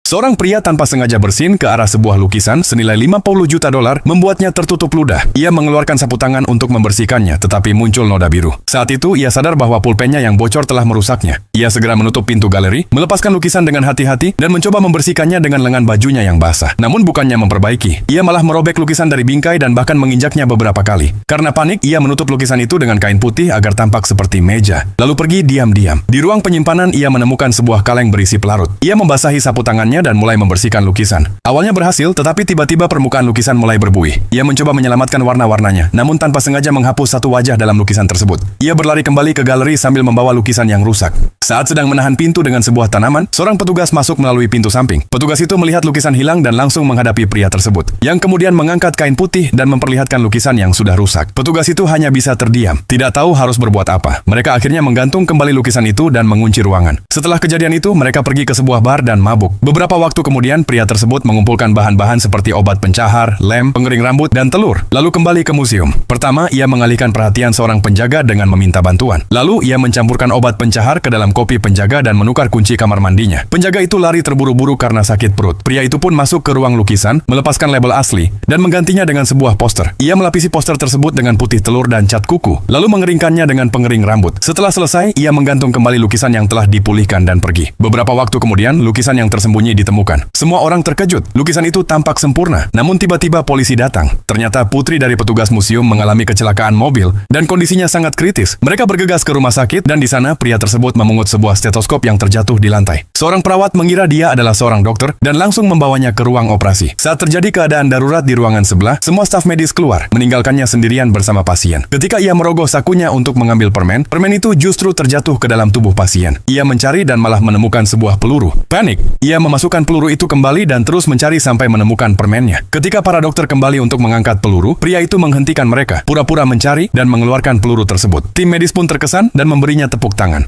Seorang pria tanpa sengaja bersin ke arah sebuah lukisan senilai 50 juta dolar membuatnya tertutup ludah. Ia mengeluarkan sapu tangan untuk membersihkannya, tetapi muncul noda biru. Saat itu, ia sadar bahwa pulpennya yang bocor telah merusaknya. Ia segera menutup pintu galeri, melepaskan lukisan dengan hati-hati, dan mencoba membersihkannya dengan lengan bajunya yang basah. Namun bukannya memperbaiki, ia malah merobek lukisan dari bingkai dan bahkan menginjaknya beberapa kali. Karena panik, ia menutup lukisan itu dengan kain putih agar tampak seperti meja. Lalu pergi diam-diam. Di ruang penyimpanan, ia menemukan sebuah kaleng berisi pelarut. Ia membasahi sapu tangannya dan mulai membersihkan lukisan. Awalnya berhasil, tetapi tiba-tiba permukaan lukisan mulai berbuih. Ia mencoba menyelamatkan warna-warnanya, namun tanpa sengaja menghapus satu wajah dalam lukisan tersebut. Ia berlari kembali ke galeri sambil membawa lukisan yang rusak. Saat sedang menahan pintu dengan sebuah tanaman, seorang petugas masuk melalui pintu samping. Petugas itu melihat lukisan hilang dan langsung menghadapi pria tersebut, yang kemudian mengangkat kain putih dan memperlihatkan lukisan yang sudah rusak. Petugas itu hanya bisa terdiam, tidak tahu harus berbuat apa. Mereka akhirnya menggantung kembali lukisan itu dan mengunci ruangan. Setelah kejadian itu, mereka pergi ke sebuah bar dan mabuk. Beberapa waktu kemudian, pria tersebut mengumpulkan bahan-bahan seperti obat pencahar, lem, pengering rambut, dan telur, lalu kembali ke museum. Pertama, ia mengalihkan perhatian seorang penjaga dengan meminta bantuan. Lalu, ia mencampurkan obat pencahar ke dalam kopi penjaga dan menukar kunci kamar mandinya. Penjaga itu lari terburu-buru karena sakit perut. Pria itu pun masuk ke ruang lukisan, melepaskan label asli, dan menggantinya dengan sebuah poster. Ia melapisi poster tersebut dengan putih telur dan cat kuku, lalu mengeringkannya dengan pengering rambut. Setelah selesai, ia menggantung kembali lukisan yang telah dipulihkan dan pergi. Beberapa waktu kemudian, lukisan yang tersembunyi ditemukan. Semua orang terkejut. Lukisan itu tampak sempurna. Namun tiba-tiba polisi datang. Ternyata putri dari petugas museum mengalami kecelakaan mobil dan kondisinya sangat kritis. Mereka bergegas ke rumah sakit dan di sana pria tersebut memungut sebuah stetoskop yang terjatuh di lantai. Seorang perawat mengira dia adalah seorang dokter dan langsung membawanya ke ruang operasi. Saat terjadi keadaan darurat di ruangan sebelah, semua staf medis keluar, meninggalkannya sendirian bersama pasien. Ketika ia merogoh sakunya untuk mengambil permen itu justru terjatuh ke dalam tubuh pasien. Ia mencari dan malah menemukan sebuah peluru. Panik. Ia memasukkan peluru itu kembali dan terus mencari sampai menemukan permennya. Ketika para dokter kembali untuk mengangkat peluru, pria itu menghentikan mereka, pura-pura mencari dan mengeluarkan peluru tersebut. Tim medis pun terkesan dan memberinya tepuk tangan.